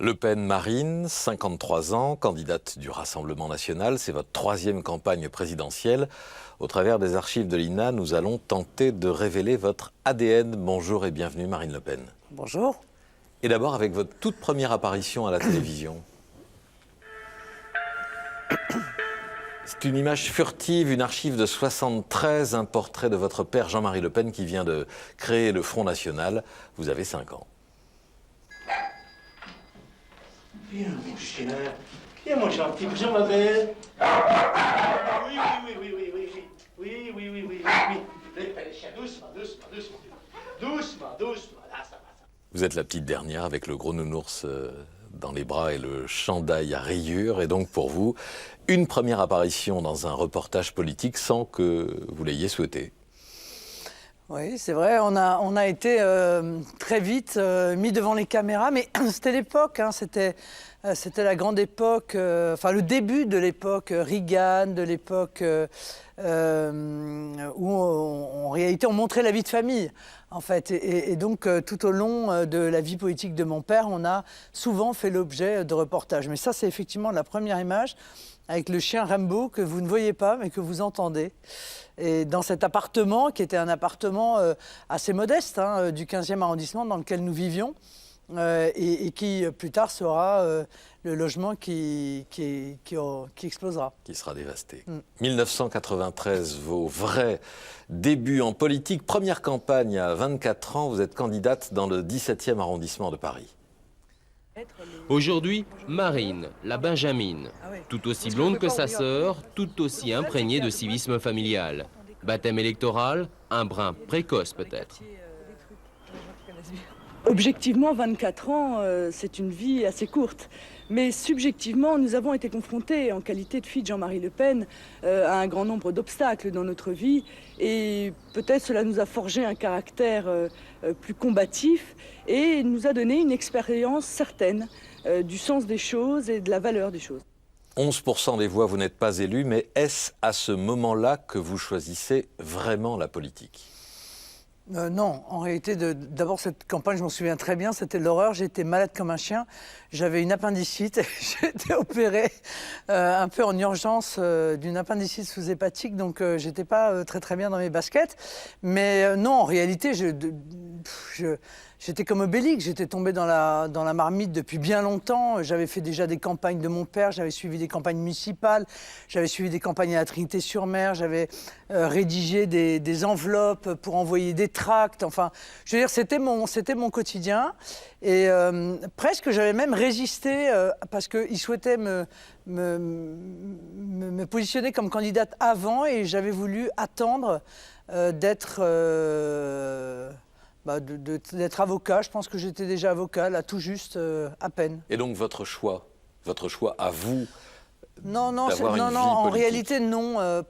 Le Pen Marine, 53 ans, candidate du Rassemblement national. C'est votre troisième campagne présidentielle. Au travers des archives de l'INA, nous allons tenter de révéler votre ADN. Bonjour et bienvenue Marine Le Pen. Bonjour. Et d'abord avec votre toute première apparition à la télévision. C'est une image furtive, une archive de 73, un portrait de votre père Jean-Marie Le Pen qui vient de créer le Front National. Vous avez 5 ans. Viens, mon chien. Viens, mon gentil. Bonjour, ma belle. Oui. Les chiens, doucement. Là, ça va. Vous êtes la petite dernière avec le gros nounours dans les bras et le chandail à rayures. Et donc, pour vous, une première apparition dans un reportage politique sans que vous l'ayez souhaité. Oui, c'est vrai, on a été très vite mis devant les caméras, mais c'était l'époque, hein, c'était la grande époque, enfin le début de l'époque Reagan, de l'époque où en réalité on montrait la vie de famille, en fait. Et donc tout au long de la vie politique de mon père, on a souvent fait l'objet de reportages. Mais ça, c'est effectivement la première image, avec le chien Rambo que vous ne voyez pas, mais que vous entendez. Et dans cet appartement, qui était un appartement assez modeste, hein, du 15e arrondissement dans lequel nous vivions, et qui, plus tard, sera le logement qui explosera. Qui sera dévasté. 1993, vos vrais débuts en politique. Première campagne à 24 ans, vous êtes candidate dans le 17e arrondissement de Paris. Aujourd'hui, Marine, la Benjamine, tout aussi blonde que sa sœur, tout aussi imprégnée de civisme familial. Baptême électoral, un brin précoce peut-être. Objectivement, 24 ans, c'est une vie assez courte. Mais subjectivement, nous avons été confrontés, en qualité de fille de Jean-Marie Le Pen, à un grand nombre d'obstacles dans notre vie. Et peut-être cela nous a forgé un caractère plus combatif et nous a donné une expérience certaine du sens des choses et de la valeur des choses. 11% des voix, vous n'êtes pas élu, mais est-ce à ce moment-là que vous choisissez vraiment la politique ? Non, en réalité, d'abord cette campagne, je m'en souviens très bien, c'était l'horreur. J'étais malade comme un chien, j'avais une appendicite, j'ai été opérée un peu en urgence d'une appendicite sous-hépatique, donc j'étais pas très bien dans mes baskets. Mais non, en réalité, j'étais comme Obélix, j'étais tombé dans la marmite depuis bien longtemps. J'avais fait déjà des campagnes de mon père, j'avais suivi des campagnes municipales, j'avais suivi des campagnes à la Trinité-sur-Mer, j'avais rédigé des enveloppes pour envoyer des tracts. Enfin, je veux dire, c'était mon quotidien. Et presque, j'avais même résisté parce qu'ils souhaitaient me positionner comme candidate avant et j'avais voulu attendre d'être avocat. Je pense que j'étais déjà avocat, là, tout juste, à peine. Et donc votre choix à vous? Non, en réalité, non.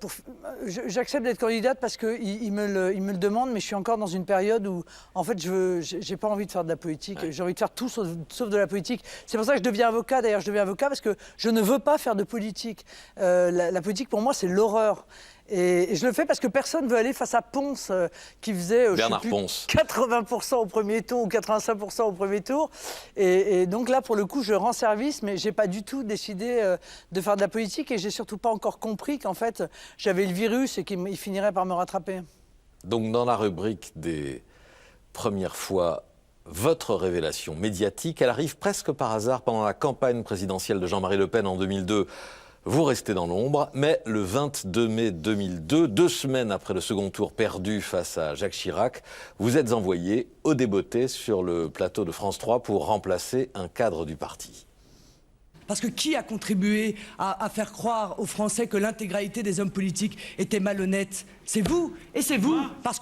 J'accepte d'être candidate parce qu'ils me le demandent, mais je suis encore dans une période où, en fait, j'ai pas envie de faire de la politique. Ouais. J'ai envie de faire tout sauf de la politique. C'est pour ça que je deviens avocat. D'ailleurs, je deviens avocat parce que je ne veux pas faire de politique. La politique, pour moi, c'est l'horreur. Et je le fais parce que personne ne veut aller face à Ponce, qui faisait Bernard Ponce. 80% au premier tour ou 85% au premier tour. Et donc là, pour le coup, je rends service, mais je n'ai pas du tout décidé de faire de la politique et je n'ai surtout pas encore compris qu'en fait, j'avais le virus et qu'il finirait par me rattraper. Donc dans la rubrique des premières fois, votre révélation médiatique, elle arrive presque par hasard pendant la campagne présidentielle de Jean-Marie Le Pen en 2002. Vous restez dans l'ombre, mais le 22 mai 2002, 2 semaines après le second tour perdu face à Jacques Chirac, vous êtes envoyé au débeauté sur le plateau de France 3 pour remplacer un cadre du parti. Parce que qui a contribué à faire croire aux Français que l'intégralité des hommes politiques étaient malhonnêtes? C'est vous. Et c'est vous. Moi parce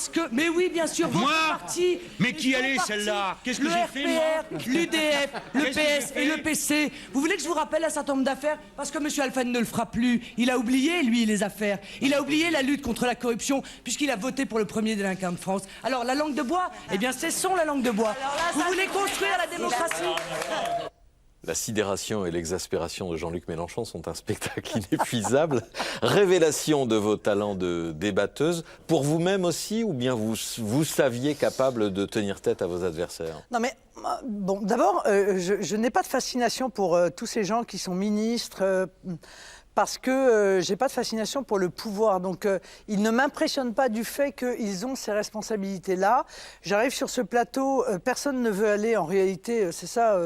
que, mais oui, bien sûr, Moi votre parti. Mais qui elle est, celle-là? Qu'est-ce que j'ai fait, moi? Le RPR, l'UDF, le PS et le PC. Vous voulez que je vous rappelle un certain nombre d'affaires? Parce que M. Alphane ne le fera plus. Il a oublié, lui, les affaires. Il a oublié la lutte contre la corruption, puisqu'il a voté pour le premier délinquant de France. Alors, la langue de bois, eh bien, cessons la langue de bois. Vous voulez construire la démocratie? La sidération et l'exaspération de Jean-Luc Mélenchon sont un spectacle inépuisable. Révélation de vos talents de débatteuse, pour vous-même aussi, ou bien vous saviez capable de tenir tête à vos adversaires? Non mais, bon, d'abord, je n'ai pas de fascination pour tous ces gens qui sont ministres, parce que j'ai pas de fascination pour le pouvoir. Donc, ils ne m'impressionnent pas du fait qu'ils ont ces responsabilités-là. J'arrive sur ce plateau, personne ne veut aller, en réalité, c'est ça,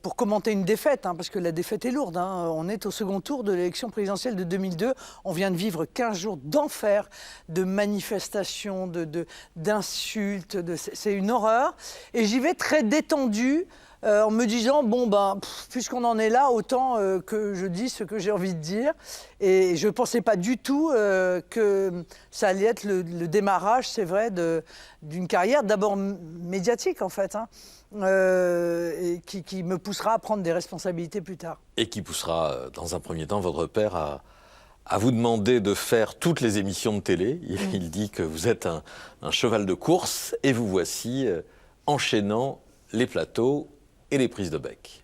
pour commenter une défaite, hein, parce que la défaite est lourde. Hein. On est au second tour de l'élection présidentielle de 2002. On vient de vivre 15 jours d'enfer, de manifestations, d'insultes. C'est une horreur. Et j'y vais très détendu. En me disant, bon, puisqu'on en est là, autant que je dise ce que j'ai envie de dire. Et je ne pensais pas du tout que ça allait être le démarrage, c'est vrai, d'une carrière d'abord médiatique, en fait, hein, et qui me poussera à prendre des responsabilités plus tard. Et qui poussera, dans un premier temps, votre père à vous demander de faire toutes les émissions de télé. Il dit que vous êtes un cheval de course, et vous voici enchaînant les plateaux et les prises de bec.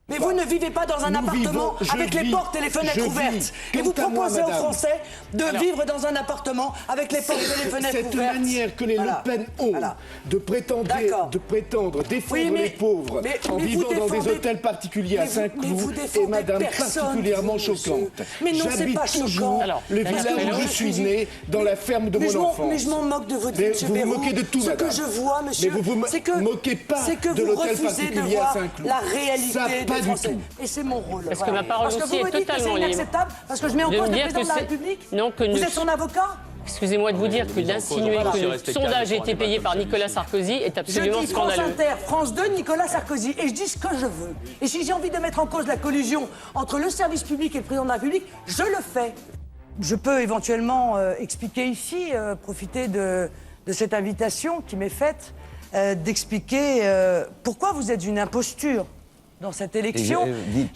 Mais vous ne vivez pas dans un appartement avec les portes et les fenêtres ouvertes. Et vous proposez aux Français de vivre dans un appartement avec les portes et les fenêtres ouvertes. Cette manière que les Le Pen ont de prétendre défendre les pauvres en vivant dans des hôtels particuliers à Saint-Cloud est, madame, particulièrement choquante. Mais non, c'est pas choquant. Le village où je suis né, dans la ferme de mon enfance. Mais je m'en moque de votre vie, monsieur Bayrou. Vous vous moquez de tout, madame. Ce que je vois, monsieur, c'est que vous ne moquez pas de l'hôtel particulier à Saint-Cloud. La réalité des Français. Et c'est mon rôle. Parce que ma parole aussi est totalement libre. Inacceptable parce que je mets en cause le président de la République. Non, que vous êtes son avocat. Excusez-moi de vous dire que d'insinuer que le sondage a été payé par Nicolas Sarkozy est absolument scandaleux. Je dis France Inter, France 2, Nicolas Sarkozy, et je dis ce que je veux. Et si j'ai envie de mettre en cause la collusion entre le service public et le président de la République, je le fais. Je peux éventuellement expliquer ici, profiter de cette invitation qui m'est faite, d'expliquer pourquoi vous êtes une imposture dans cette élection,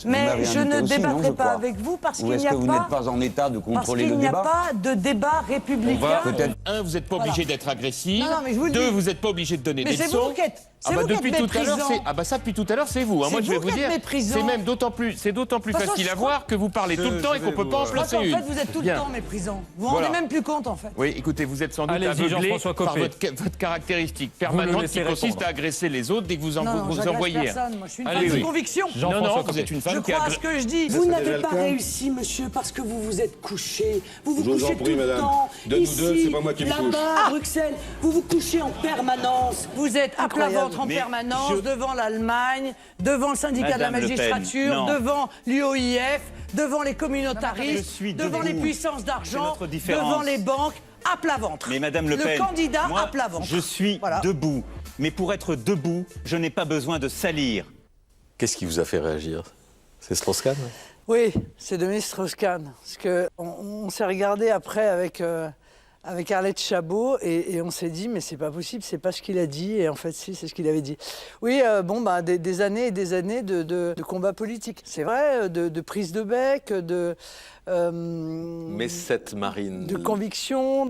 mais je ne débattrai pas avec vous parce qu'il n'y a pas en état de contrôler le débat. Pas de débat républicain. Un, vous n'êtes pas obligé d'être agressif. Non, mais je vous le dis. Deux, vous n'êtes pas obligé de donner des leçons. C'est vous qui êtes. Depuis tout à l'heure, ça depuis tout à l'heure, c'est vous. Moi, je vais vous dire, c'est même d'autant plus facile à voir que vous parlez tout le temps et qu'on peut pas en placer une. En fait, vous êtes tout le temps méprisant. Vous vous rendez même plus compte, en fait. Oui, écoutez, vous êtes sans doute aveuglé par votre caractéristique permanente qui consiste à agresser les autres dès que vous envoyez. Personne. Moi, je suis une femme de conviction. Non, vous êtes une femme qui a... Je crois ce que je dis. Vous n'avez pas réussi, monsieur, parce que vous vous êtes couché. Vous vous couchez tout le temps. Ici, là-bas, à Bruxelles, vous vous couchez en permanence. Vous êtes à plat ventre en permanence. Devant l'Allemagne, devant le syndicat de la magistrature, devant l'UOIF, devant les communautaristes, devant les puissances d'argent, devant les banques, à plat ventre. Mais Madame Le Pen, candidat à plat ventre. Je suis debout. Mais pour être debout, je n'ai pas besoin de salir. Qu'est-ce qui vous a fait réagir? C'est Strauss-Kahn? Oui, c'est Dominique Strauss-Kahn. Parce qu'on s'est regardé après avec Arlette Chabot et on s'est dit mais c'est pas possible, c'est pas ce qu'il a dit et en fait si, c'est ce qu'il avait dit. Oui, des années et des années de combat politique, c'est vrai, de prise de bec, mais cette Marine... de conviction,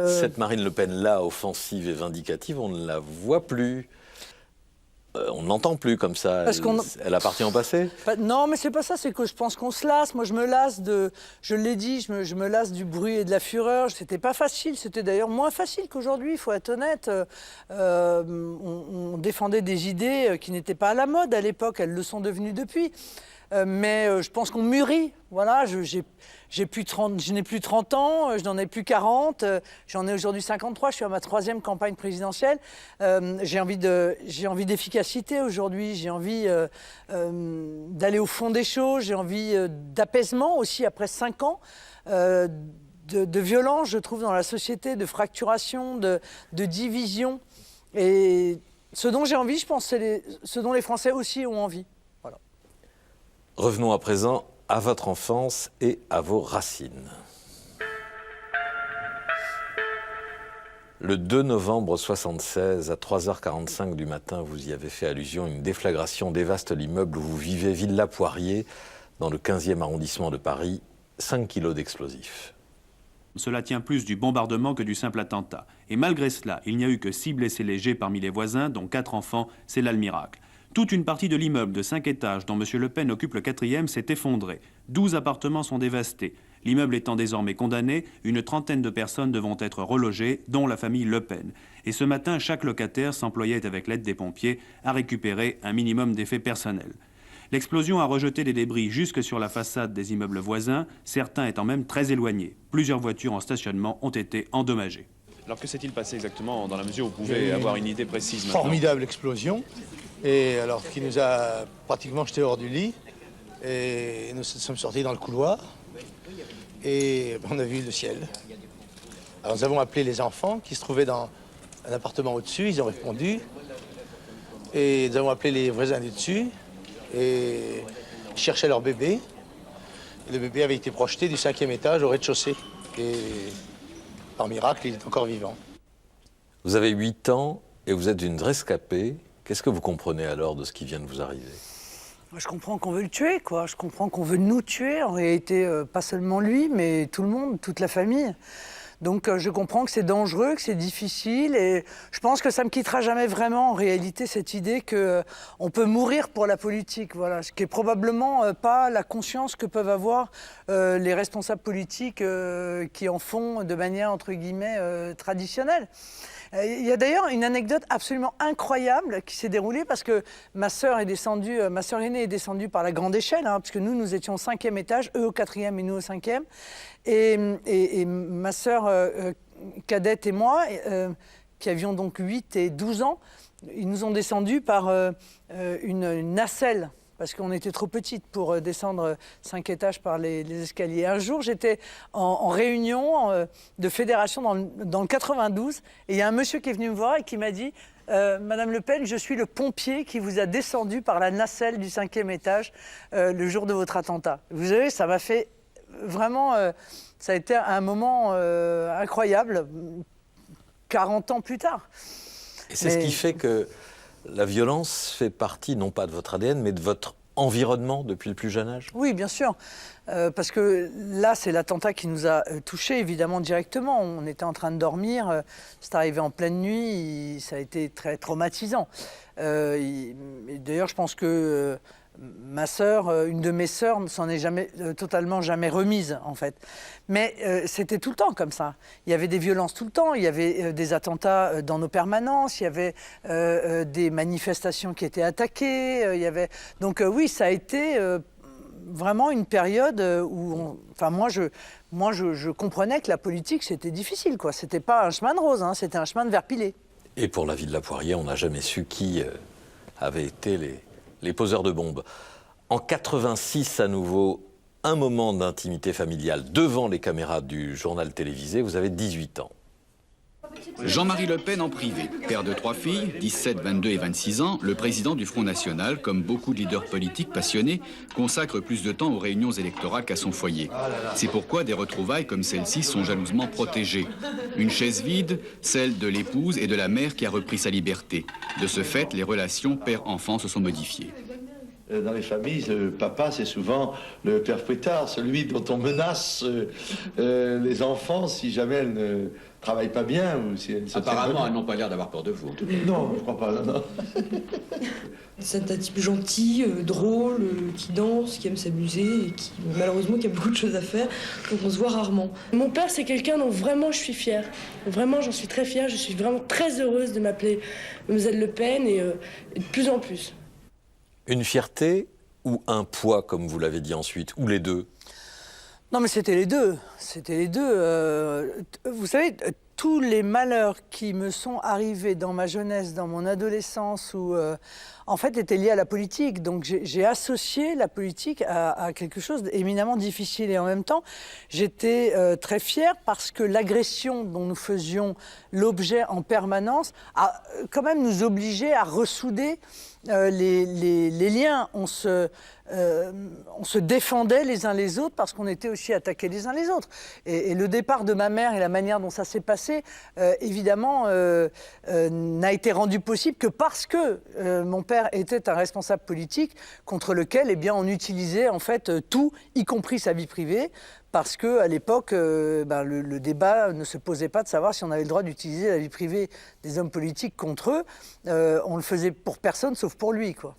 Cette Marine Le Pen-là, offensive et vindicative, on ne la voit plus. On ne l'entend plus comme ça. Elle appartient au passé? Non, mais c'est pas ça. C'est que je pense qu'on se lasse. Moi, je me lasse je l'ai dit, je me lasse du bruit et de la fureur. C'était pas facile. C'était d'ailleurs moins facile qu'aujourd'hui, il faut être honnête. On défendait des idées qui n'étaient pas à la mode à l'époque. Elles le sont devenues depuis. Mais je pense qu'on mûrit. Voilà, je n'ai plus 30 ans, je n'en ai plus 40, j'en ai aujourd'hui 53, je suis à ma 3e campagne présidentielle. J'ai envie d'efficacité aujourd'hui, j'ai envie d'aller au fond des choses, j'ai envie d'apaisement aussi après 5 ans. De violence, je trouve, dans la société, de fracturation, de division. Et ce dont j'ai envie, je pense, c'est ce dont les Français aussi ont envie. Voilà. Revenons à présent à votre enfance et à vos racines. Le 2 novembre 1976, à 3h45 du matin, vous y avez fait allusion, une déflagration dévaste l'immeuble où vous vivez, Villa Poirier, dans le 15e arrondissement de Paris, 5 kilos d'explosifs. Cela tient plus du bombardement que du simple attentat. Et malgré cela, il n'y a eu que 6 blessés légers parmi les voisins, dont 4 enfants, c'est là le miracle. Toute une partie de l'immeuble de 5 étages dont M. Le Pen occupe le 4e s'est effondrée. 12 appartements sont dévastés. L'immeuble étant désormais condamné, une trentaine de personnes devront être relogées, dont la famille Le Pen. Et ce matin, chaque locataire s'employait avec l'aide des pompiers à récupérer un minimum d'effets personnels. L'explosion a rejeté des débris jusque sur la façade des immeubles voisins, certains étant même très éloignés. Plusieurs voitures en stationnement ont été endommagées. Alors que s'est-il passé exactement dans la mesure où vous pouvez avoir une idée précise maintenant? Formidable explosion, et alors qui nous a pratiquement jetés hors du lit. Et nous sommes sortis dans le couloir et on a vu le ciel. Alors nous avons appelé les enfants qui se trouvaient dans un appartement au-dessus, ils ont répondu. Et nous avons appelé les voisins du dessus et ils cherchaient leur bébé. Et le bébé avait été projeté du 5e étage au rez-de-chaussée. Et par miracle, il est encore vivant. Vous avez 8 ans et vous êtes une rescapée. Qu'est-ce que vous comprenez alors de ce qui vient de vous arriver? Je comprends qu'on veut le tuer, quoi. Je comprends qu'on veut nous tuer. En réalité, pas seulement lui, mais tout le monde, toute la famille. Donc je comprends que c'est dangereux, que c'est difficile, et je pense que ça me quittera jamais vraiment, en réalité, cette idée qu'on peut mourir pour la politique, voilà, ce qui est probablement pas la conscience que peuvent avoir les responsables politiques qui en font de manière, entre guillemets, traditionnelle. Il y a d'ailleurs une anecdote absolument incroyable qui s'est déroulée parce que ma sœur aînée est descendue par la grande échelle, hein, parce que nous étions au 5e étage, eux au 4e et nous au 5e. Et ma sœur cadette et moi, qui avions donc 8 et 12 ans, ils nous ont descendus par une nacelle, parce qu'on était trop petites pour descendre 5 étages par les escaliers. Un jour, j'étais en réunion de fédération dans le 92, et il y a un monsieur qui est venu me voir et qui m'a dit « Madame Le Pen, je suis le pompier qui vous a descendu par la nacelle du 5e étage le jour de votre attentat. » Vous savez, ça m'a fait vraiment... ça a été un moment incroyable, 40 ans plus tard. Et c'est ce qui fait que la violence fait partie, non pas de votre ADN, mais de votre environnement depuis le plus jeune âge? Oui, bien sûr. Parce que là, c'est l'attentat qui nous a touchés, évidemment, directement. On était en train de dormir, c'est arrivé en pleine nuit, ça a été très traumatisant. D'ailleurs, je pense que ma sœur, une de mes sœurs, ne s'en est totalement jamais remise, en fait. Mais c'était tout le temps comme ça. Il y avait des violences tout le temps, il y avait des attentats dans nos permanences, il y avait des manifestations qui étaient attaquées, il y avait... Donc oui, ça a été vraiment une période où... Enfin, moi, je comprenais que la politique, c'était difficile, quoi. C'était pas un chemin de rose, hein, c'était un chemin de verpilé. Et pour la ville de la Poirier, on n'a jamais su qui avait été les poseurs de bombes. En 86, à nouveau, un moment d'intimité familiale devant les caméras du journal télévisé. Vous avez 18 ans. Jean-Marie Le Pen en privé, père de 3 filles, 17, 22 et 26 ans, le président du Front National, comme beaucoup de leaders politiques passionnés, consacre plus de temps aux réunions électorales qu'à son foyer. C'est pourquoi des retrouvailles comme celle-ci sont jalousement protégées. Une chaise vide, celle de l'épouse et de la mère qui a repris sa liberté. De ce fait, les relations père-enfant se sont modifiées. Dans les familles, le papa, c'est souvent le père fouettard, celui dont on menace les enfants si jamais elles ne travaillent pas bien. Ou si elles apparemment, elles n'ont pas l'air d'avoir peur de vous. Non, je crois pas, non. C'est un type gentil, drôle, qui danse, qui aime s'amuser et qui, malheureusement, qui a beaucoup de choses à faire, donc on se voit rarement. Mon père, c'est quelqu'un dont vraiment je suis fière. Vraiment, j'en suis très fière. Je suis vraiment très heureuse de m'appeler Mademoiselle Le Pen et de plus en plus. Une fierté ou un poids, comme vous l'avez dit ensuite, ou les deux? Non, mais c'était les deux. C'était les deux. Vous savez, tous les malheurs qui me sont arrivés dans ma jeunesse, dans mon adolescence, en fait, étaient liés à la politique. Donc, j'ai associé la politique à quelque chose d'éminemment difficile. Et en même temps, j'étais très fière parce que l'agression dont nous faisions l'objet en permanence a quand même nous obligé à ressouder les liens. On se défendait les uns les autres parce qu'on était aussi attaqués les uns les autres. Et le départ de ma mère et la manière dont ça s'est passé, évidemment, n'a été rendu possible que parce que mon père était un responsable politique contre lequel, eh bien, on utilisait en fait tout, y compris sa vie privée, parce qu'à l'époque, le débat ne se posait pas de savoir si on avait le droit d'utiliser la vie privée des hommes politiques contre eux. On le faisait pour personne, sauf pour lui, quoi.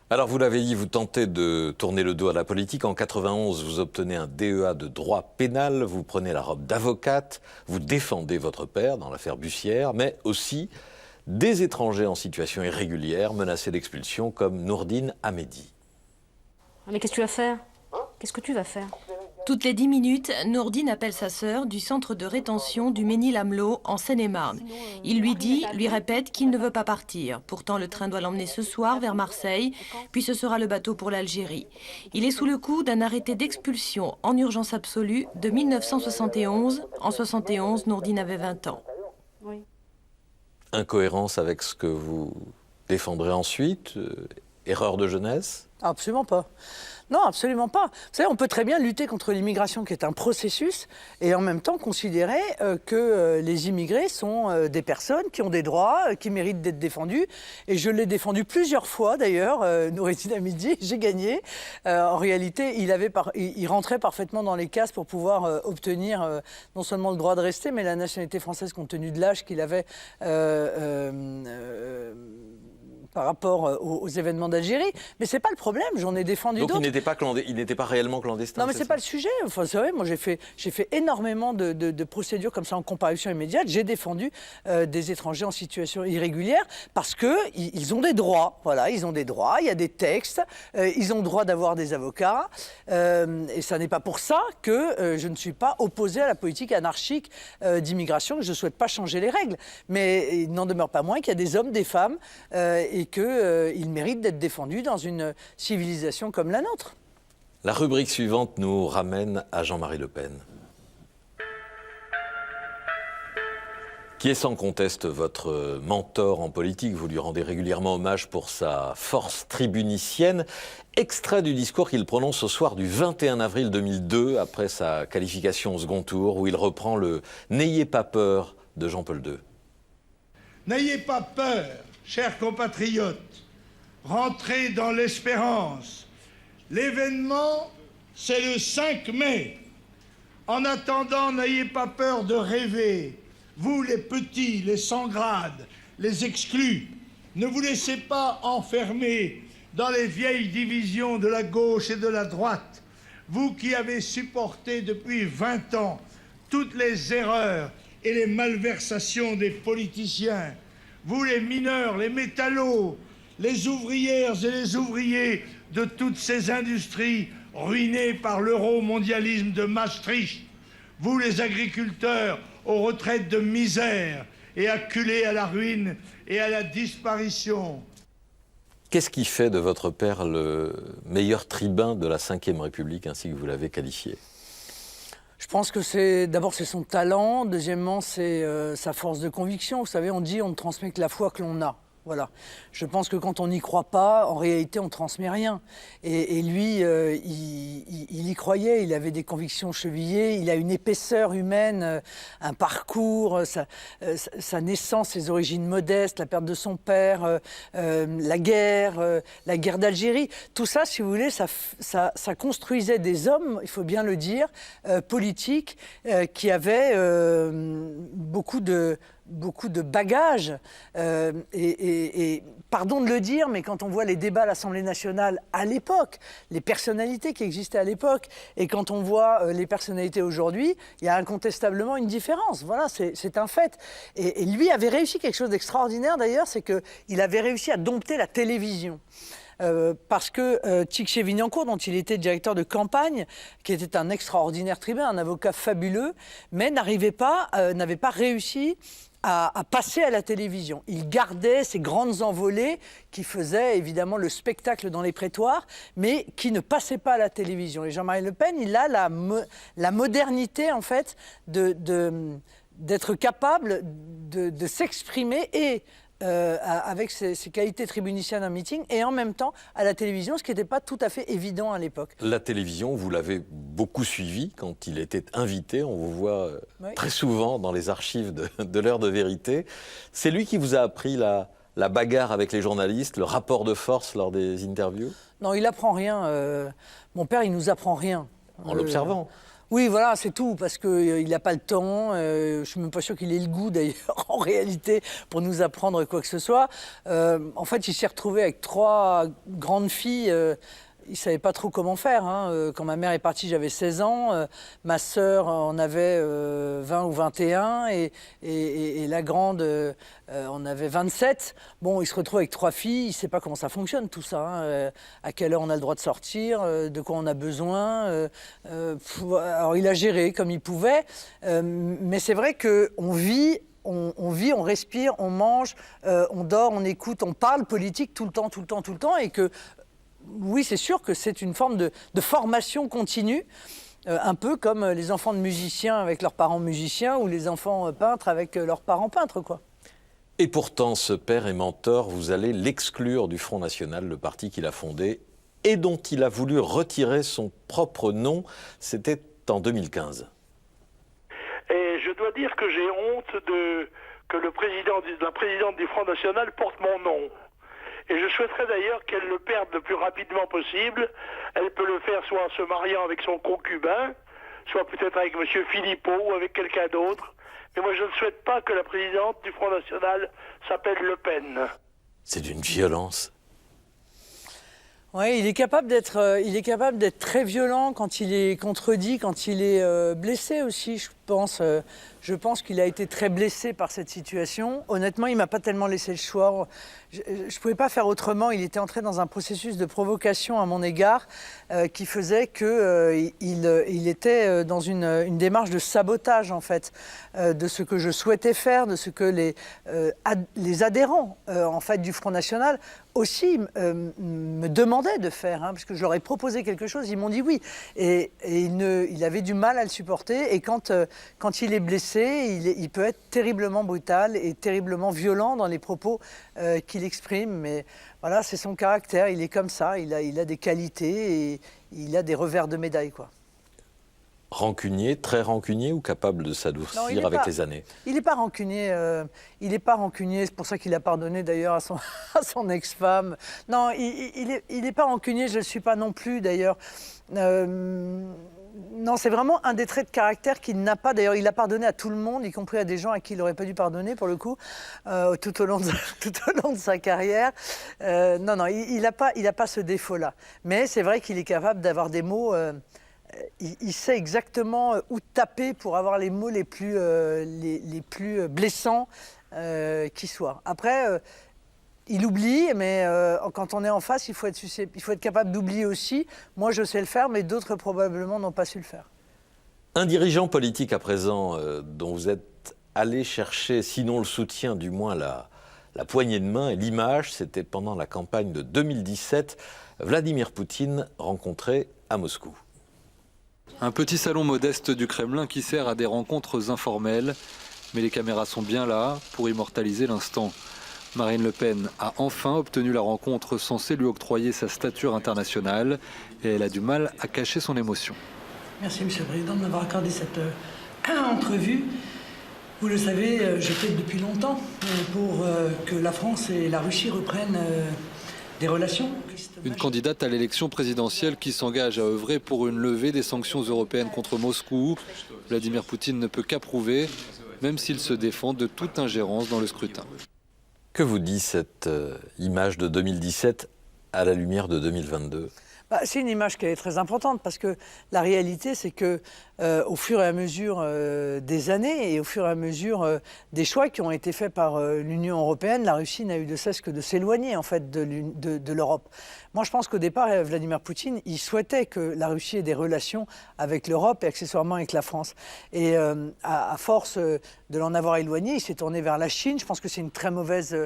Alors, vous l'avez dit, vous tentez de tourner le dos à la politique. En 91, vous obtenez un DEA de droit pénal, vous prenez la robe d'avocate, vous défendez votre père dans l'affaire Bussière, mais aussi des étrangers en situation irrégulière menacés d'expulsion comme Nourdine Hamedi. Mais qu'est-ce que tu vas faire? Qu'est-ce que tu vas faire? Toutes les 10 minutes, Nourdine appelle sa sœur du centre de rétention du Mesnil-Amelot en Seine-et-Marne. Il lui répète qu'il ne veut pas partir. Pourtant, le train doit l'emmener ce soir vers Marseille, puis ce sera le bateau pour l'Algérie. Il est sous le coup d'un arrêté d'expulsion en urgence absolue de 1971. En 71, Nourdine avait 20 ans. Oui. Incohérence avec ce que vous défendrez ensuite? Erreur de jeunesse? Absolument pas. Non, absolument pas. Vous savez, on peut très bien lutter contre l'immigration qui est un processus et en même temps considérer que les immigrés sont des personnes qui ont des droits, qui méritent d'être défendus. Et je l'ai défendu plusieurs fois d'ailleurs, Nourdine Hamedi, j'ai gagné. En réalité, il rentrait parfaitement dans les cases pour pouvoir obtenir non seulement le droit de rester, mais la nationalité française compte tenu de l'âge qu'il avait par rapport aux événements d'Algérie. Mais c'est pas le problème, j'en ai défendu d'autres. Donc il n'était pas réellement clandestin? Non, mais c'est pas le sujet. Enfin, vous savez, moi j'ai fait énormément de procédures comme ça en comparution immédiate. J'ai défendu des étrangers en situation irrégulière parce qu'ils ont des droits. Voilà, ils ont des droits, il y a des textes, ils ont le droit d'avoir des avocats. Et ça n'est pas pour ça que je ne suis pas opposé à la politique anarchique d'immigration, que je ne souhaite pas changer les règles. Mais il n'en demeure pas moins qu'il y a des hommes, des femmes, et qu'ils méritent d'être défendus dans une civilisation comme la nôtre. La rubrique suivante nous ramène à Jean-Marie Le Pen, qui est sans conteste votre mentor en politique. Vous lui rendez régulièrement hommage pour sa force tribunicienne. Extrait du discours qu'il prononce ce soir du 21 avril 2002, après sa qualification au second tour, où il reprend le « N'ayez pas peur » de Jean-Paul II. N'ayez pas peur, chers compatriotes, rentrez dans l'espérance. L'événement, c'est le 5 mai. En attendant, n'ayez pas peur de rêver. Vous, les petits, les sans grade, les exclus, ne vous laissez pas enfermer dans les vieilles divisions de la gauche et de la droite. Vous qui avez supporté depuis 20 ans toutes les erreurs et les malversations des politiciens, vous les mineurs, les métallos, les ouvrières et les ouvriers de toutes ces industries ruinées par l'euromondialisme de Maastricht, vous les agriculteurs aux retraites de misère et acculés à la ruine et à la disparition. Qu'est-ce qui fait de votre père le meilleur tribun de la Ve République, ainsi que vous l'avez qualifié? Je pense que d'abord c'est son talent, deuxièmement c'est sa force de conviction. Vous savez, on dit on ne transmet que la foi que l'on a. Voilà. Je pense que quand on n'y croit pas, en réalité, on ne transmet rien. Et lui, il y croyait, il avait des convictions chevillées, il a une épaisseur humaine, un parcours, sa naissance, ses origines modestes, la perte de son père, la guerre d'Algérie. Tout ça, si vous voulez, ça construisait des hommes, il faut bien le dire, politiques, qui avaient beaucoup de bagages. Et pardon de le dire, mais quand on voit les débats à l'Assemblée nationale à l'époque, les personnalités qui existaient à l'époque, et quand on voit les personnalités aujourd'hui, il y a incontestablement une différence. Voilà, c'est un fait. Et lui avait réussi quelque chose d'extraordinaire d'ailleurs, c'est qu'il avait réussi à dompter la télévision. Parce que Tchik-Chevinyancourt, dont il était directeur de campagne, qui était un extraordinaire tribun, un avocat fabuleux, mais n'avait pas réussi à passer à la télévision. Il gardait ces grandes envolées qui faisaient évidemment le spectacle dans les prétoires, mais qui ne passaient pas à la télévision. Et Jean-Marie Le Pen, il a la modernité, en fait, d'être capable de s'exprimer et avec ses qualités tribuniciennes en meeting et en même temps à la télévision, ce qui n'était pas tout à fait évident à l'époque. La télévision, vous l'avez beaucoup suivi quand il était invité, on vous voit très souvent dans les archives de l'heure de vérité. C'est lui qui vous a appris la bagarre avec les journalistes, le rapport de force lors des interviews? Non, il n'apprend rien. Mon père, il ne nous apprend rien. En l'observant? Oui, voilà, c'est tout, parce qu'il n'a pas le temps. Je ne suis même pas sûr qu'il ait le goût, d'ailleurs, en réalité, pour nous apprendre quoi que ce soit. En fait, il s'est retrouvé avec 3 grandes filles. Il ne savait pas trop comment faire. Hein. Quand ma mère est partie, j'avais 16 ans. Ma sœur en avait 20 ou 21. Et la grande en avait 27. Bon, il se retrouve avec 3 filles. Il ne sait pas comment ça fonctionne, tout ça. Hein. À quelle heure on a le droit de sortir, de quoi on a besoin. Alors, il a géré comme il pouvait. Mais c'est vrai qu'on vit... On vit, on respire, on mange, on dort, on écoute, on parle politique tout le temps. Et que... Oui, c'est sûr que c'est une forme de formation continue, un peu comme les enfants de musiciens avec leurs parents musiciens ou les enfants peintres avec leurs parents peintres, quoi. Et pourtant, ce père et mentor, vous allez l'exclure du Front National, le parti qu'il a fondé et dont il a voulu retirer son propre nom. C'était en 2015. Et je dois dire que j'ai honte que la présidente du Front National porte mon nom. Et je souhaiterais d'ailleurs qu'elle le perde le plus rapidement possible. Elle peut le faire soit en se mariant avec son concubin, soit peut-être avec M. Philippot ou avec quelqu'un d'autre. Mais moi, je ne souhaite pas que la présidente du Front National s'appelle Le Pen. C'est d'une violence. Oui, il est capable d'être très violent quand il est contredit, quand il est blessé aussi, je pense. Je pense qu'il a été très blessé par cette situation. Honnêtement, il ne m'a pas tellement laissé le choix. Je ne pouvais pas faire autrement. Il était entré dans un processus de provocation à mon égard qui faisait qu'il était dans une démarche de sabotage, en fait, de ce que je souhaitais faire, de ce que les adhérents en fait, du Front National aussi me demandaient de faire, hein, parce que je leur ai proposé quelque chose, ils m'ont dit oui. Et il avait du mal à le supporter. Et quand il est blessé, il peut être terriblement brutal et terriblement violent dans les propos qu'il exprime. Mais voilà, c'est son caractère, il est comme ça, il a des qualités et il a des revers de médaille, quoi. Rancunier, très rancunier ou capable de s'adoucir avec les années? Il n'est pas rancunier. C'est pour ça qu'il a pardonné d'ailleurs à son ex-femme. Non, il n'est pas rancunier, je ne le suis pas non plus d'ailleurs. Non, c'est vraiment un des traits de caractère qu'il n'a pas. D'ailleurs, il a pardonné à tout le monde, y compris à des gens à qui il n'aurait pas dû pardonner, pour le coup, tout au long de sa carrière. Non, il n'a pas ce défaut-là. Mais c'est vrai qu'il est capable d'avoir des mots... Il sait exactement où taper pour avoir les mots les plus blessants qui soient. Après... il oublie, mais quand on est en face, il faut être capable d'oublier aussi. Moi, je sais le faire, mais d'autres probablement n'ont pas su le faire. Un dirigeant politique à présent dont vous êtes allé chercher, sinon le soutien, du moins la poignée de main et l'image, c'était pendant la campagne de 2017, Vladimir Poutine rencontré à Moscou. Un petit salon modeste du Kremlin qui sert à des rencontres informelles, mais les caméras sont bien là pour immortaliser l'instant. Marine Le Pen a enfin obtenu la rencontre censée lui octroyer sa stature internationale et elle a du mal à cacher son émotion. Merci Monsieur le Président de m'avoir accordé cette entrevue. Vous le savez, je plaide depuis longtemps pour que la France et la Russie reprennent des relations. Une candidate à l'élection présidentielle qui s'engage à œuvrer pour une levée des sanctions européennes contre Moscou. Vladimir Poutine ne peut qu'approuver, même s'il se défend de toute ingérence dans le scrutin. Que vous dit cette image de 2017 à la lumière de 2022 ? C'est une image qui est très importante parce que la réalité, c'est que au fur et à mesure des années et au fur et à mesure des choix qui ont été faits par l'Union européenne, la Russie n'a eu de cesse que de s'éloigner en fait de l'Europe. Moi, je pense qu'au départ, Vladimir Poutine, il souhaitait que la Russie ait des relations avec l'Europe et accessoirement avec la France. Et à force de l'en avoir éloigné, il s'est tourné vers la Chine. Je pense que c'est une très mauvaise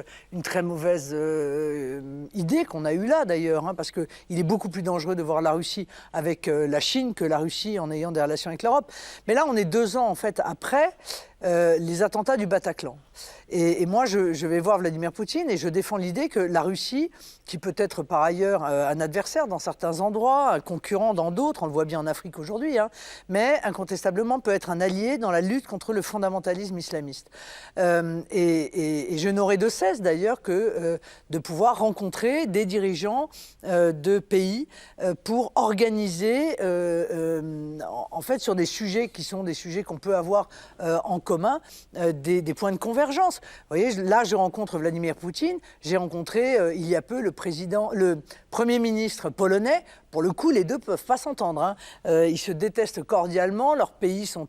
idée qu'on a eue là d'ailleurs, hein, parce qu'il est beaucoup plus dangereux de voir la Russie avec la Chine que la Russie en ayant des relations avec l'Europe. Mais là, on est 2 ans en fait après. les attentats du Bataclan. Et moi, je vais voir Vladimir Poutine et je défends l'idée que la Russie, qui peut être par ailleurs un adversaire dans certains endroits, un concurrent dans d'autres, on le voit bien en Afrique aujourd'hui, hein, mais incontestablement peut être un allié dans la lutte contre le fondamentalisme islamiste. Et je n'aurai de cesse d'ailleurs que de pouvoir rencontrer des dirigeants de pays pour organiser, en fait, sur des sujets qui sont des sujets qu'on peut avoir en commun, des points de convergence. Vous voyez, là, je rencontre Vladimir Poutine. J'ai rencontré il y a peu le Premier ministre polonais. Pour le coup, les deux ne peuvent pas s'entendre. Hein. Ils se détestent cordialement. Leurs pays sont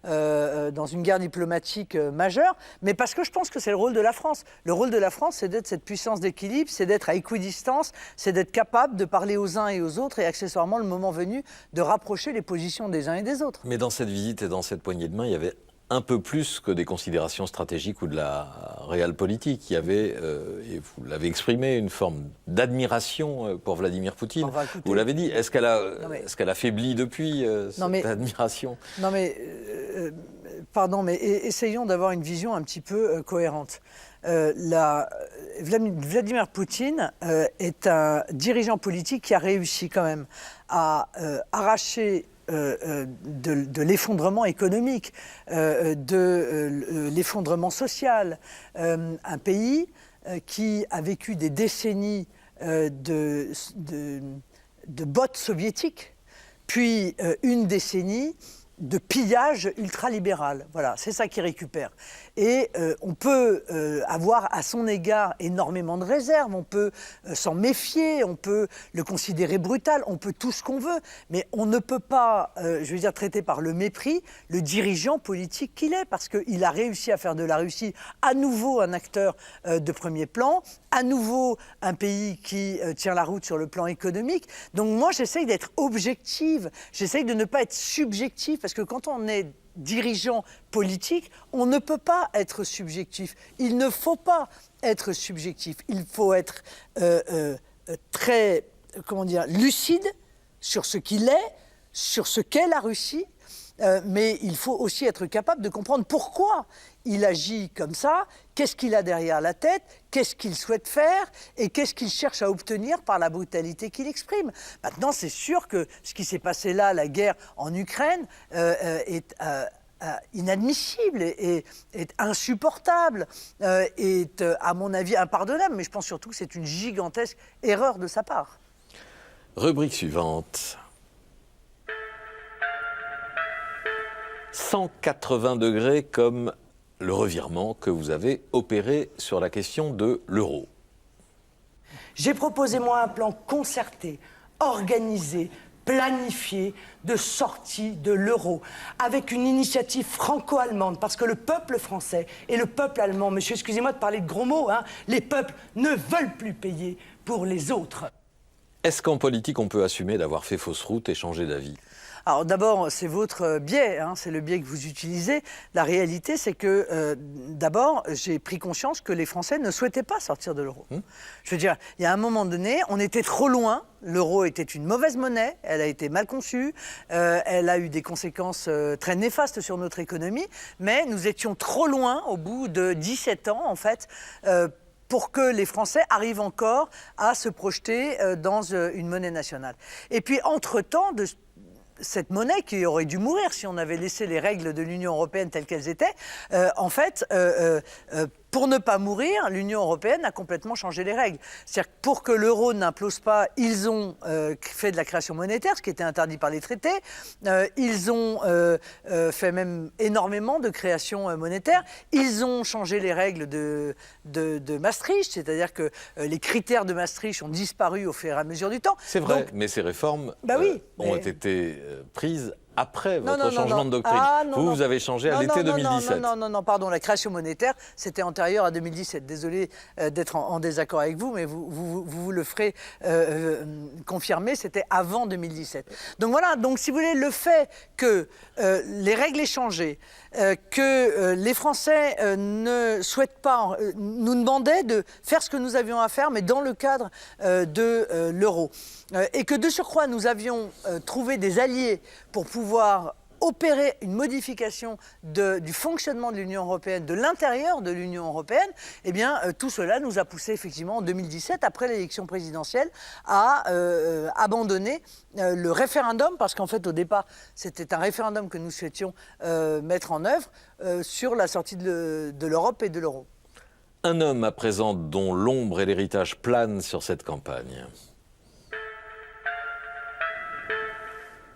dans une guerre diplomatique majeure. Mais parce que je pense que c'est le rôle de la France. Le rôle de la France, c'est d'être cette puissance d'équilibre, c'est d'être à équidistance, c'est d'être capable de parler aux uns et aux autres et accessoirement, le moment venu, de rapprocher les positions des uns et des autres. Mais dans cette visite et dans cette poignée de main, il y avait un peu plus que des considérations stratégiques ou de la réelle politique. Il y avait, et vous l'avez exprimé, une forme d'admiration pour Vladimir Poutine. Enfin, écoutez, vous l'avez dit. Est-ce qu'elle a faibli depuis cette admiration? Non mais, pardon, mais essayons d'avoir une vision un petit peu cohérente. Vladimir Poutine est un dirigeant politique qui a réussi quand même à arracher de l'effondrement économique, de l'effondrement social. Un pays qui a vécu des décennies de bottes soviétiques, puis une décennie de pillage ultralibéral. Voilà, c'est ça qu'il récupère. Et on peut avoir à son égard énormément de réserves, on peut s'en méfier, on peut le considérer brutal, on peut tout ce qu'on veut, mais on ne peut pas, je veux dire, traiter par le mépris le dirigeant politique qu'il est, parce qu'il a réussi à faire de la Russie à nouveau un acteur de premier plan, à nouveau un pays qui tient la route sur le plan économique. Donc moi, j'essaye d'être objective, j'essaye de ne pas être subjective, parce que quand on est dirigeant politique, on ne peut pas être subjectif. Il ne faut pas être subjectif. Il faut être très, lucide sur ce qu'il est, sur ce qu'est la Russie, mais il faut aussi être capable de comprendre pourquoi il agit comme ça, qu'est-ce qu'il a derrière la tête, qu'est-ce qu'il souhaite faire et qu'est-ce qu'il cherche à obtenir par la brutalité qu'il exprime. Maintenant, c'est sûr que ce qui s'est passé là, la guerre en Ukraine, est inadmissible, est insupportable, est, à mon avis, impardonnable, mais je pense surtout que c'est une gigantesque erreur de sa part. Rubrique suivante. 180 degrés comme le revirement que vous avez opéré sur la question de l'euro. J'ai proposé, moi, un plan concerté, organisé, planifié de sortie de l'euro, avec une initiative franco-allemande, parce que le peuple français et le peuple allemand, monsieur, excusez-moi de parler de gros mots, hein, les peuples ne veulent plus payer pour les autres. Est-ce qu'en politique, on peut assumer d'avoir fait fausse route et changer d'avis ? Alors d'abord, c'est votre biais, hein, c'est le biais que vous utilisez. La réalité, c'est que d'abord, j'ai pris conscience que les Français ne souhaitaient pas sortir de l'euro. Je veux dire, il y a un moment donné, on était trop loin. L'euro était une mauvaise monnaie, elle a été mal conçue, elle a eu des conséquences très néfastes sur notre économie, mais nous étions trop loin, au bout de 17 ans, en fait, pour que les Français arrivent encore à se projeter dans une monnaie nationale. Et puis, entre-temps, cette monnaie qui aurait dû mourir si on avait laissé les règles de l'Union européenne telles qu'elles étaient, en fait, pour ne pas mourir, l'Union européenne a complètement changé les règles. C'est-à-dire que pour que l'euro n'implose pas, ils ont fait de la création monétaire, ce qui était interdit par les traités. Ils ont fait même énormément de création monétaire. Ils ont changé les règles de Maastricht, c'est-à-dire que les critères de Maastricht ont disparu au fur et à mesure du temps. C'est vrai, mais ces réformes ont été prises après votre changement de doctrine. Vous avez changé à l'été 2017. Non, pardon, la création monétaire, c'était antérieur à 2017. Désolé d'être en désaccord avec vous, mais vous le ferez confirmer, c'était avant 2017. Donc voilà, donc si vous voulez, le fait que les règles aient changé, que les Français ne souhaitent pas, nous demandaient de faire ce que nous avions à faire, mais dans le cadre de l'euro. Et que de surcroît, nous avions trouvé des alliés pour pouvoir opérer une modification du fonctionnement de l'Union européenne, de l'intérieur de l'Union européenne, eh bien, tout cela nous a poussé effectivement en 2017, après l'élection présidentielle, à abandonner le référendum, parce qu'en fait, au départ, c'était un référendum que nous souhaitions mettre en œuvre sur la sortie de l'Europe et de l'euro. Un homme à présent dont l'ombre et l'héritage planent sur cette campagne.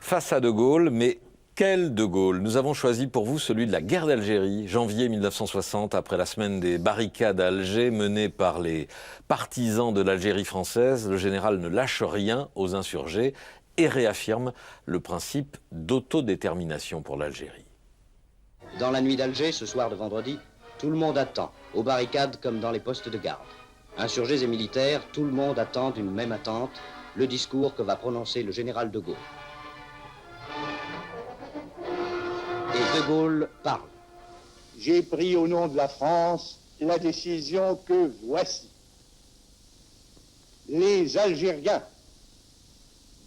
Face à De Gaulle, mais quel De Gaulle? Nous avons choisi pour vous celui de la guerre d'Algérie, janvier 1960, après la semaine des barricades à Alger menées par les partisans de l'Algérie française. Le général ne lâche rien aux insurgés et réaffirme le principe d'autodétermination pour l'Algérie. Dans la nuit d'Alger, ce soir de vendredi, tout le monde attend, aux barricades comme dans les postes de garde. Insurgés et militaires, tout le monde attend d'une même attente le discours que va prononcer le général de Gaulle. Et De Gaulle parle. J'ai pris au nom de la France la décision que voici. Les Algériens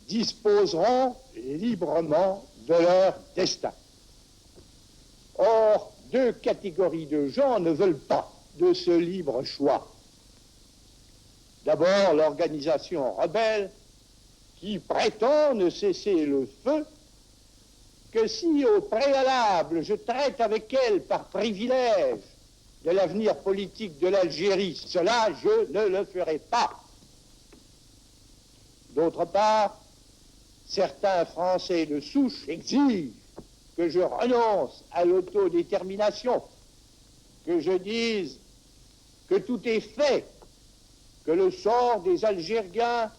disposeront librement de leur destin. Or, deux catégories de gens ne veulent pas de ce libre choix. D'abord, l'organisation rebelle qui prétend ne cesser le feu que si, au préalable, je traite avec elle par privilège de l'avenir politique de l'Algérie, cela, je ne le ferai pas. D'autre part, certains Français de souche exigent que je renonce à l'autodétermination, que je dise que tout est fait, que le sort des Algériens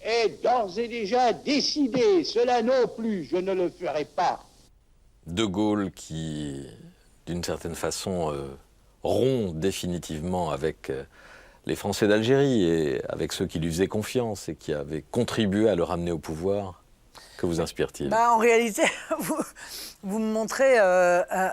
est d'ores et déjà décidé. Cela non plus, je ne le ferai pas. De Gaulle qui, d'une certaine façon, rompt définitivement avec les Français d'Algérie et avec ceux qui lui faisaient confiance et qui avaient contribué à le ramener au pouvoir. Que vous inspire-t-il? En réalité, vous me montrez un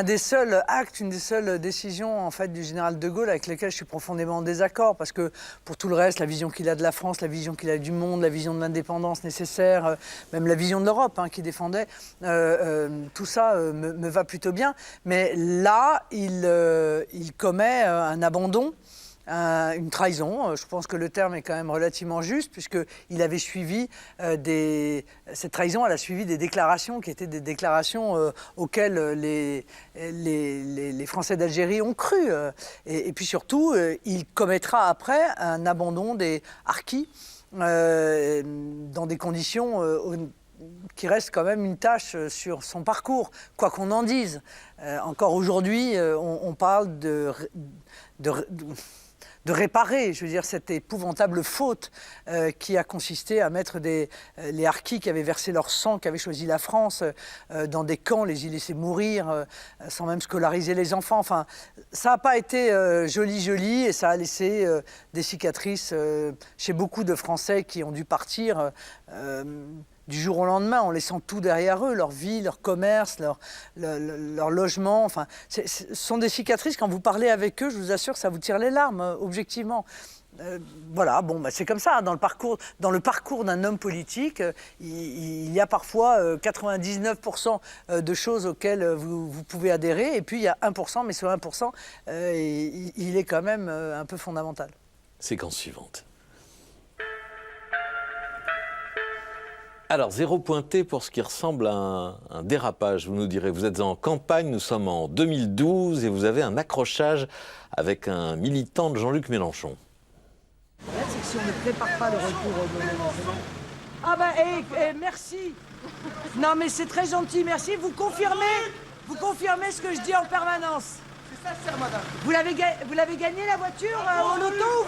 des seuls actes, une des seules décisions en fait, du général de Gaulle avec lesquelles je suis profondément en désaccord, parce que pour tout le reste, la vision qu'il a de la France, la vision qu'il a du monde, la vision de l'indépendance nécessaire, même la vision de l'Europe qu'il défendait, tout ça me va plutôt bien. Mais là, il commet un abandon, une trahison. Je pense que le terme est quand même relativement juste, puisqu'il avait suivi cette trahison, elle a suivi des déclarations qui étaient des déclarations auxquelles les Français d'Algérie ont cru. Et puis surtout, il commettra après un abandon des harkis dans des conditions qui reste quand même une tâche sur son parcours, quoi qu'on en dise. Encore aujourd'hui, on parle de réparer, je veux dire, cette épouvantable faute qui a consisté à mettre les harkis qui avaient versé leur sang, qui avaient choisi la France, dans des camps, les y laisser mourir, sans même scolariser les enfants. Enfin, ça n'a pas été joli, et ça a laissé des cicatrices chez beaucoup de Français qui ont dû partir du jour au lendemain, en laissant tout derrière eux, leur vie, leur commerce, leur logement. Enfin, ce sont des cicatrices, quand vous parlez avec eux, je vous assure, ça vous tire les larmes, objectivement. Voilà, bon, c'est comme ça, dans le parcours d'un homme politique, il y a parfois 99% de choses auxquelles vous pouvez adhérer, et puis il y a 1%, mais ce 1%, il est quand même un peu fondamental. Séquence suivante. Alors, 0 pointé pour ce qui ressemble à un dérapage, vous nous direz. Vous êtes en campagne, nous sommes en 2012 et vous avez un accrochage avec un militant de Jean-Luc Mélenchon. C'est que si on ne prépare pas le retour au gouvernement. Ah merci. Non mais c'est très gentil, merci. Vous confirmez ce que je dis en permanence. C'est sincère, madame. Vous l'avez gagné la voiture au loto ou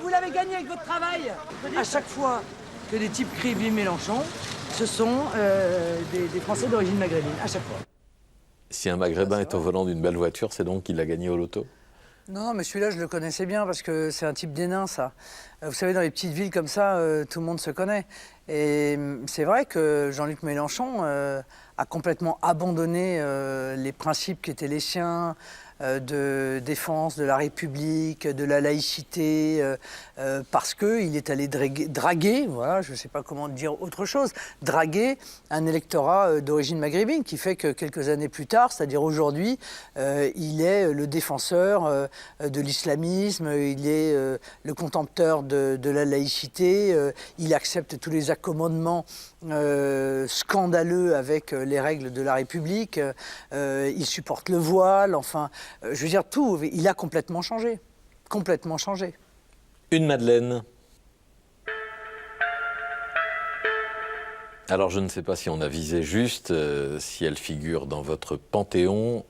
vous l'avez gagné avec votre travail? À chaque fois que des types crient Vive Mélenchon, ce sont des Français d'origine maghrébine, à chaque fois. Si un Maghrébin est au volant d'une belle voiture, c'est donc qu'il l'a gagné au loto? Non, mais celui-là, je le connaissais bien, parce que c'est un type d'Hénin, ça. Vous savez, dans les petites villes comme ça, tout le monde se connaît. Et c'est vrai que Jean-Luc Mélenchon a complètement abandonné les principes qui étaient les siens, de défense de la République, de la laïcité, parce qu'il est allé draguer, voilà, je ne sais pas comment dire autre chose, draguer un électorat d'origine maghrébine, qui fait que quelques années plus tard, c'est-à-dire aujourd'hui, il est le défenseur de l'islamisme, il est le contempteur de la laïcité, il accepte tous les accommodements scandaleux avec les règles de la République, il supporte le voile, enfin, je veux dire tout, il a complètement changé, complètement changé. Une Madeleine. Alors je ne sais pas si on a visé juste, si elle figure dans votre panthéon,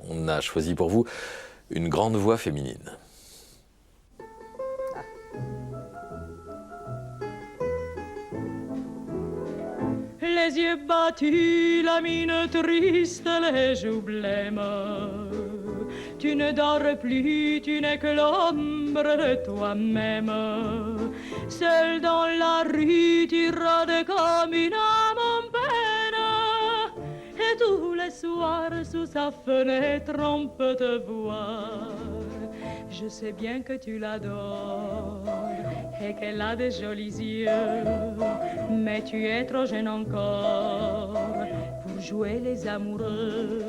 on a choisi pour vous une grande voix féminine. Les yeux battus, la mine triste, les joues blêmes. Tu ne dors plus, tu n'es que l'ombre de toi-même. Seul dans la rue, tu rôdes comme une âme en peine. Et tous les soirs, sous sa fenêtre, on peut te voir. Je sais bien que tu l'adores et qu'elle a de jolis yeux, mais tu es trop jeune encore pour jouer les amoureux.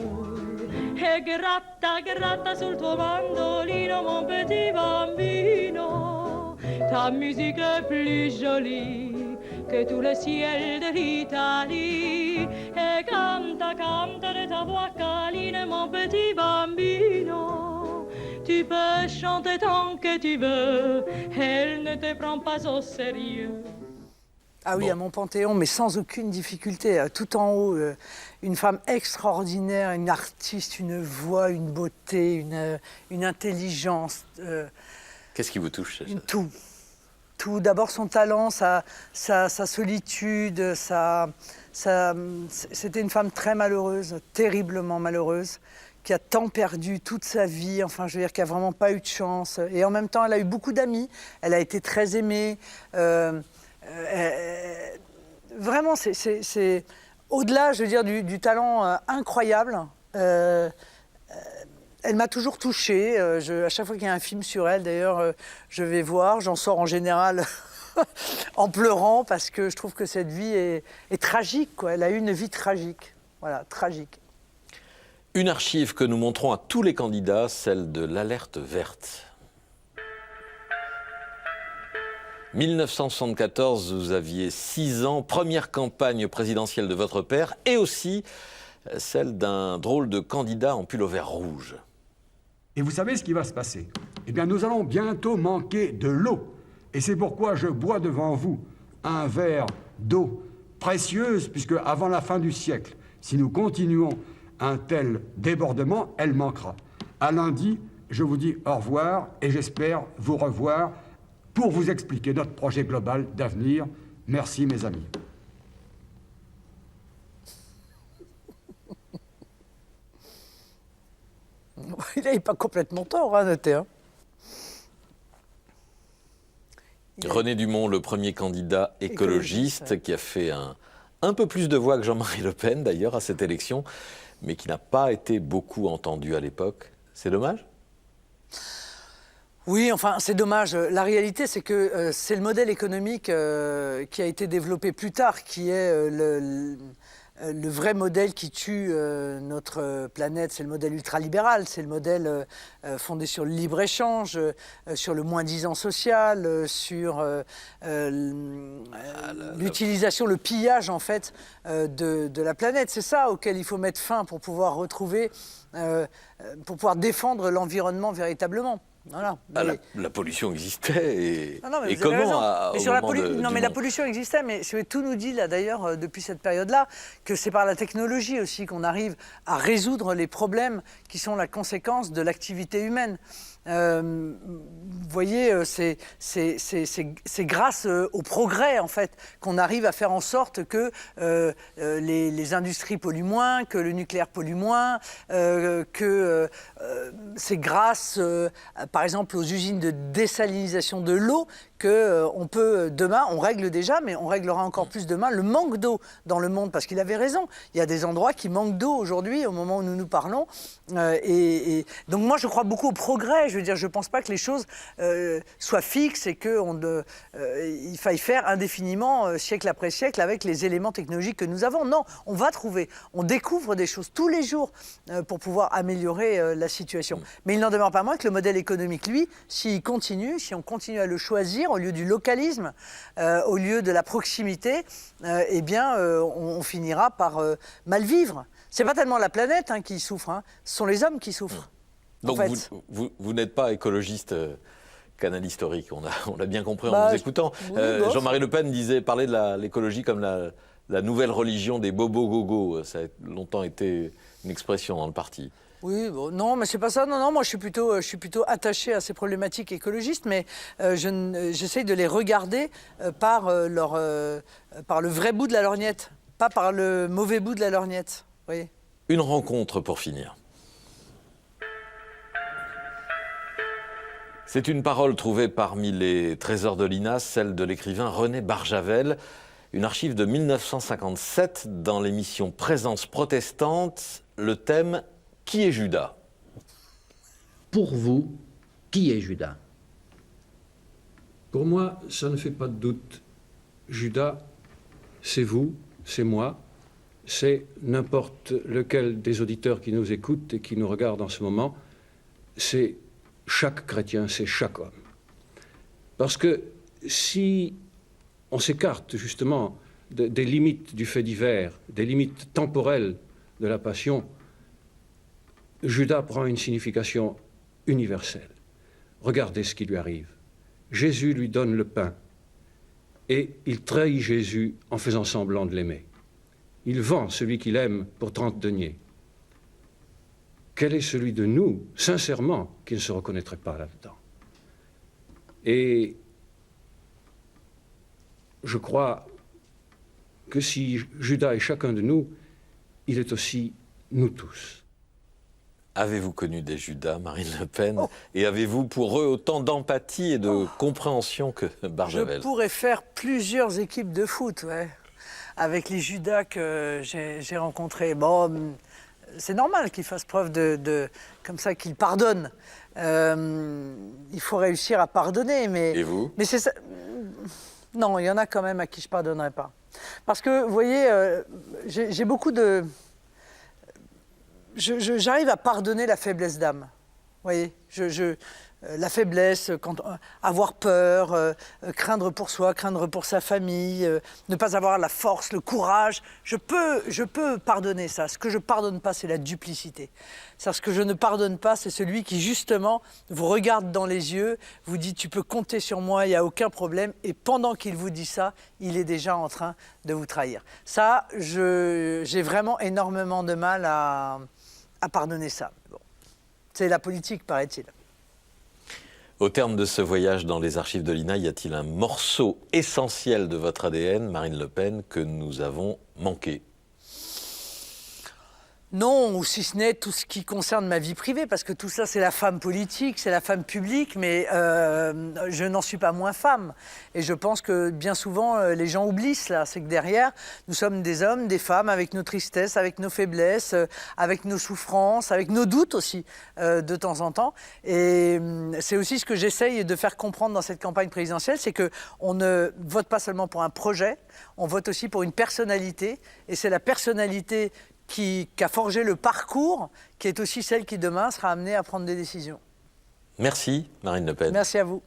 E gratta, gratta sul tuo mandolino, mon petit bambino. Ta musique est plus jolie que tout le ciel de l'Italie. E canta, canta de ta voix câline, mon petit bambino. Tu peux chanter tant que tu veux, elle ne te prend pas au sérieux. Ah oui, à mon panthéon, mais sans aucune difficulté, tout en haut, une femme extraordinaire, une artiste, une voix, une beauté, une intelligence. Qu'est-ce qui vous touche? Tout. Tout. D'abord son talent, sa solitude, c'était une femme très malheureuse, terriblement malheureuse, qui a tant perdu toute sa vie, enfin je veux dire, qui n'a vraiment pas eu de chance. Et en même temps, elle a eu beaucoup d'amis, elle a été très aimée. Vraiment, c'est au-delà, je veux dire, du talent incroyable. Elle m'a toujours touchée. À chaque fois qu'il y a un film sur elle, d'ailleurs, je vais voir. J'en sors en général en pleurant parce que je trouve que cette vie est tragique, quoi. Elle a eu une vie tragique. Voilà, tragique. Une archive que nous montrons à tous les candidats, celle de l'alerte verte. 1974, vous aviez 6 ans, première campagne présidentielle de votre père, et aussi celle d'un drôle de candidat en pull au vert rouge. Et vous savez ce qui va se passer? Eh bien, nous allons bientôt manquer de l'eau. Et c'est pourquoi je bois devant vous un verre d'eau précieuse, puisque avant la fin du siècle, si nous continuons un tel débordement, elle manquera. À lundi, je vous dis au revoir et j'espère vous revoir pour vous expliquer notre projet global d'avenir. Merci, mes amis. Il n'avait pas complètement tort, hein, notez. Hein. René Dumont, le premier candidat écologiste, ouais, qui a fait un peu plus de voix que Jean-Marie Le Pen, d'ailleurs, à cette élection, mais qui n'a pas été beaucoup entendu à l'époque. C'est dommage ? Oui, enfin, c'est dommage. La réalité, c'est que c'est le modèle économique qui a été développé plus tard, qui est le vrai modèle qui tue notre planète. C'est le modèle ultralibéral, c'est le modèle fondé sur le libre-échange, sur le moins-disant social, sur l'utilisation, le pillage, en fait, de la planète. C'est ça auquel il faut mettre fin pour pouvoir retrouver, pour pouvoir défendre l'environnement véritablement. Voilà. Ah, la pollution existait et comment mais la pollution existait, mais tout nous dit là d'ailleurs depuis cette période-là que c'est par la technologie aussi qu'on arrive à résoudre les problèmes qui sont la conséquence de l'activité humaine. Vous voyez, c'est grâce au progrès, en fait, qu'on arrive à faire en sorte que les industries polluent moins, que le nucléaire pollue moins, que c'est grâce, par exemple, aux usines de désalinisation de l'eau qu'on peut, demain, on règle déjà, mais on réglera encore plus demain, le manque d'eau dans le monde, parce qu'il avait raison. Il y a des endroits qui manquent d'eau aujourd'hui, au moment où nous nous parlons. Et donc moi, je crois beaucoup au progrès. Je veux dire, je ne pense pas que les choses soient fixes et qu'il faille faire indéfiniment, siècle après siècle, avec les éléments technologiques que nous avons. Non, on va trouver, on découvre des choses tous les jours pour pouvoir améliorer la situation. Mais il n'en demeure pas moins que le modèle économique, lui, si on continue à le choisir, au lieu du localisme, au lieu de la proximité, eh bien, on finira par mal vivre. C'est pas tellement la planète qui souffre, ce sont les hommes qui souffrent. Donc en fait. vous n'êtes pas écologiste canal historique, on l'a bien compris en vous écoutant. Oui, Jean-Marie Le Pen parlait de l'écologie comme la nouvelle religion des bobos-gogos. Ça a longtemps été une expression dans le parti. Oui, bon, non, mais c'est pas ça. Non, moi je suis plutôt attaché à ces problématiques écologistes, mais j'essaye de les regarder par le vrai bout de la lorgnette, pas par le mauvais bout de la lorgnette. Vous voyez ? Une rencontre pour finir. C'est une parole trouvée parmi les trésors de l'INA, celle de l'écrivain René Barjavel, une archive de 1957 dans l'émission Présence protestante, le thème « Qui est Judas ?» Pour vous, qui est Judas? Pour moi, ça ne fait pas de doute. Judas, c'est vous, c'est moi, c'est n'importe lequel des auditeurs qui nous écoutent et qui nous regardent en ce moment, c'est chaque chrétien, c'est chaque homme. Parce que si on s'écarte justement des limites du fait divers, des limites temporelles de la passion, Judas prend une signification universelle. Regardez ce qui lui arrive. Jésus lui donne le pain et il trahit Jésus en faisant semblant de l'aimer. Il vend celui qu'il aime pour 30 deniers. Quel est celui de nous, sincèrement, qui ne se reconnaîtrait pas là-dedans? Et je crois que si Judas est chacun de nous, il est aussi nous tous. Avez-vous connu des Judas, Marine Le Pen? Et avez-vous pour eux autant d'empathie et de compréhension que Barjavel? Je pourrais faire plusieurs équipes de foot, ouais, avec les Judas que j'ai rencontrés. Bon, c'est normal qu'ils fassent preuve comme ça, qu'ils pardonnent. Il faut réussir à pardonner, mais... Et vous? Mais c'est ça... Non, il y en a quand même à qui je ne pardonnerai pas. Parce que, vous voyez, j'ai beaucoup de... J'arrive à pardonner la faiblesse d'âme. Vous voyez, la faiblesse, avoir peur, craindre pour soi, craindre pour sa famille, ne pas avoir la force, le courage. Je peux pardonner ça. Ce que je ne pardonne pas, c'est la duplicité. Ce que je ne pardonne pas, c'est celui qui, justement, vous regarde dans les yeux, vous dit « tu peux compter sur moi, il n'y a aucun problème », et pendant qu'il vous dit ça, il est déjà en train de vous trahir. Ça, j'ai vraiment énormément de mal à pardonner ça. Bon. C'est la politique, paraît-il. Au terme de ce voyage dans les archives de l'INA, y a-t-il un morceau essentiel de votre ADN, Marine Le Pen, que nous avons manqué? Non, ou si ce n'est tout ce qui concerne ma vie privée, parce que tout ça, c'est la femme politique, c'est la femme publique, mais je n'en suis pas moins femme. Et je pense que bien souvent, les gens oublient cela. C'est que derrière, nous sommes des hommes, des femmes, avec nos tristesses, avec nos faiblesses, avec nos souffrances, avec nos doutes aussi, de temps en temps. Et c'est aussi ce que j'essaye de faire comprendre dans cette campagne présidentielle, c'est qu'on ne vote pas seulement pour un projet, on vote aussi pour une personnalité, et c'est la personnalité qui a forgé le parcours, qui est aussi celle qui demain sera amenée à prendre des décisions. Merci Marine Le Pen. Merci à vous.